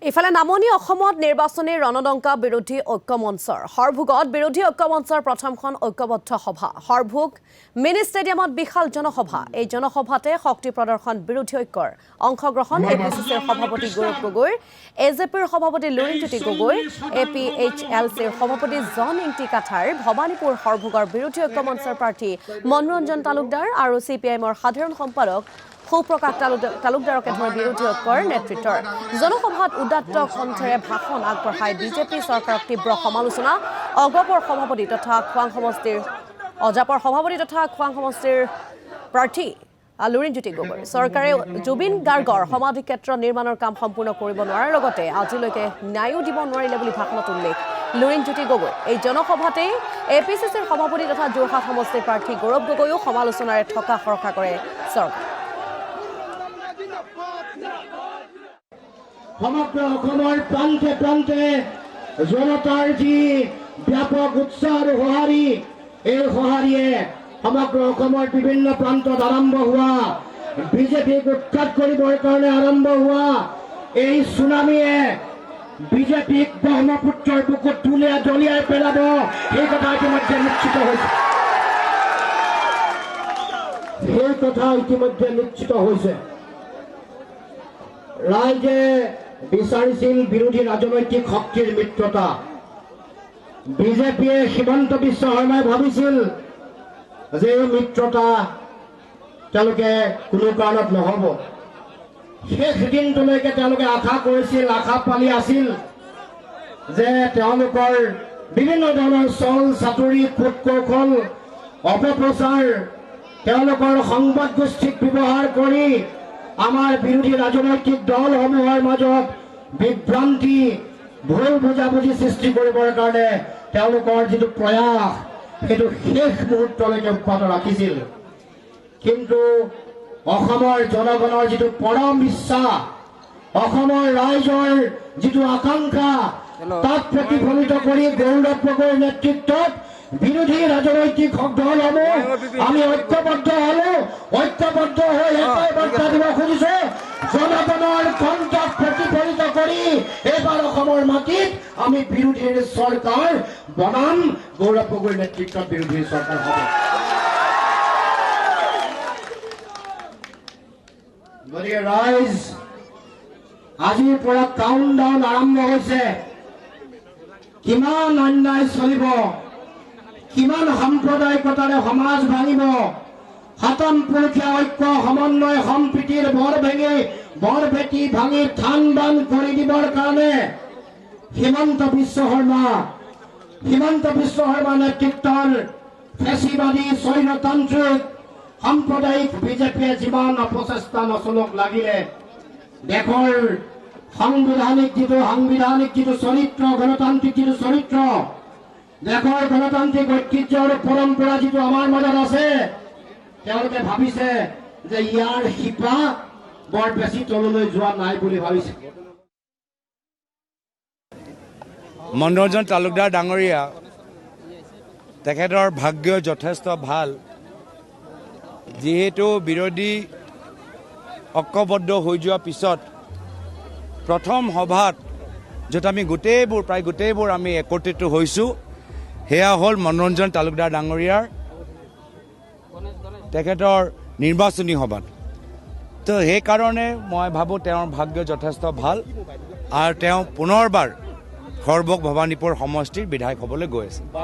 ইফালে নামনি অসমত নিৰ্বাচনী ৰণদংকা বিৰোধী ঐক্য মঞ্চৰ হৰভোগত বিৰোধী ঐক্য মঞ্চৰ প্ৰথমখন ঐক্যবদ্ধ সভা হৰভোগ মিনি ষ্টেডিয়ামত বিশাল জনসভা এই জনসভাতে শক্তি প্ৰদৰ্শন বিৰোধী ঐক্যৰ অংশগ্ৰহণ এপিচিচিৰ সভাপতি গৌৰৱ গগৈ এজেপিৰ সভাপতি লুৰিণজ্যোতি গগৈ এপিএইচএলচিৰ সভাপতি জন ইংটি কাঠাৰ ভবানীপুৰ হৰভোগৰ বিৰোধী ঐক্য মঞ্চৰ প্ৰাৰ্থী মনোৰঞ্জন তালুকদাৰ আৰু চিপিআইএমৰ সাধাৰণ সম্পাদক সুপ্ৰকাশ তালুকদাৰকে ধৰি বিৰোধী ঐক্যৰ নেতৃত্বৰ জনসভাত উদাত্ত কণ্ঠেৰে ভাষণ আগবঢ়াই বিজেপি চৰকাৰক তীব্ৰ সমালোচনা অগপৰ সভাপতি তথা খোৱাং সমষ্টিৰ প্ৰাৰ্থী লুৰিণজ্যোতি গগৈ চৰকাৰে জুবিন গাৰ্গৰ সমাধি ক্ষেত্ৰ নিৰ্মাণৰ কাম সম্পূৰ্ণ কৰিব নোৱাৰাৰ লগতে আজিলৈকে ন্যায়ো দিব নোৱাৰিলে বুলি ভাষণত উল্লেখ লুৰিণজ্যোতি গগৈ এই জনসভাতেই এপিচিচিৰ সভাপতি তথা যোৰহাট সমষ্টিৰ প্ৰাৰ্থী গৌৰৱ গগৈও সমালোচনাৰে থকা সৰকা কৰে চৰকাৰ সমগ্ৰ অসমৰ প্ৰান্তে প্ৰান্তে জনতাৰ যি ব্যাপক উৎসাহ আৰু সঁহাৰি এই সঁহাৰিয়ে সমগ্ৰ অসমৰ বিভিন্ন প্ৰান্তত আৰম্ভ হোৱা বিজেপিক উৎখাত কৰিবৰ কাৰণে আৰম্ভ হোৱা এই চুনামীয়ে বিজেপিক ব্ৰহ্মপুত্ৰৰ বুকুত দলিয়াই পেলাব সেই কথা ইতিমধ্যে নিশ্চিত হৈছে ৰাইজে বিচাৰিছিল বিৰোধী ৰাজনৈতিক শক্তিৰ মিত্ৰতা বিজেপিয়ে হিমন্ত বিশ্ব শৰ্মাই ভাবিছিল যে এই মিত্ৰতা তেওঁলোকে কোনো কাৰণত নহব শেষ দিনটোলৈকে তেওঁলোকে আশা কৰিছিল আশা পালি আছিল যে তেওঁলোকৰ বিভিন্ন ধৰণৰ চল চাতুৰি কূট কৌশল অপপ্ৰচাৰ তেওঁলোকৰ সংবাদ গোষ্ঠীক ব্যৱহাৰ কৰি আমাৰ বিৰোধী ৰাজনৈতিক দলসমূহৰ মাজত বিভ্ৰান্তি ভুল বুজাবুজি সৃষ্টি কৰিবৰ কাৰণে তেওঁলোকৰ যিটো প্ৰয়াস সেইটো শেষ মুহূৰ্তলৈকে অব্যাহত ৰাখিছিল কিন্তু অসমৰ জনগণৰ যিটো পৰম বিশ্বাস অসমৰ ৰাইজৰ যিটো আকাংক্ষা তাক প্ৰতিফলিত কৰি গৌৰৱ গগৈৰ নেতৃত্বত বিৰোধী ৰাজনৈতিক দলসমূহ আমি ঐক্যবদ্ধ হৈ এটাই বাৰ্তা দিব খুজিছো জনগণৰ কণ্ঠক প্ৰতিফলিত কৰি এইবাৰ অসমৰ মাটিত আমি বিৰোধীৰ চৰকাৰ বনাম গৌৰৱ গগৈৰ নেতৃত্বত বিৰোধীৰ চৰকাৰ হ'ব গতিকে ৰাইজ আজিৰ পৰা কাউণ্টডাউন আৰম্ভ হৈছে কিমান অন্যায় চলিব কিমান সাম্প্ৰদায়িকতাৰে সমাজ ভাঙিব হাতম পুৰুষীয়া ঐক্য সমন্বয় সম্প্ৰীতিৰ বৰ ভেটি ভাঙি থান বান কৰি দিবৰ কাৰণে হিমন্ত বিশ্ব শৰ্মা নেতৃত্বৰ ফেচিবাদী স্বৈৰতান্ত্ৰিক সাম্প্ৰদায়িক বিজেপিয়ে যিমান অপচেষ্টা নচলক লাগিলে দেশৰ সাংবিধানিক যিটো চৰিত্ৰ গণতান্ত্ৰিক যিটো চৰিত্ৰ দেশৰ গণতান্ত্ৰিক ঐতিহ্য আৰু পৰম্পৰা যিটো আমাৰ মাজত আছে তেওঁলোকে ভাবিছে যে ইয়াৰ শিপা বৰ বেছি তললৈ যোৱা নাই বুলি ভাবিছে মনোৰঞ্জন তালুকদাৰ ডাঙৰীয়া তেখেতৰ ভাগ্য যথেষ্ট ভাল যিহেতু বিৰোধী ঐক্যবদ্ধ হৈ যোৱাৰ পিছত প্ৰথম সভাত য'ত আমি প্ৰায় গোটেইবোৰ আমি একত্ৰিত হৈছোঁ সেয়া হ'ল মনোৰঞ্জন তালুকদাৰ ডাঙৰীয়াৰ তেখেতৰ নিৰ্বাচনী সভাত তো সেইকাৰণে মই ভাবোঁ তেওঁৰ ভাগ্য যথেষ্ট ভাল আৰু তেওঁ পুনৰবাৰ হৰভোগ ভবানীপুৰ সমষ্টিৰ বিধায়ক হ'বলৈ গৈ আছে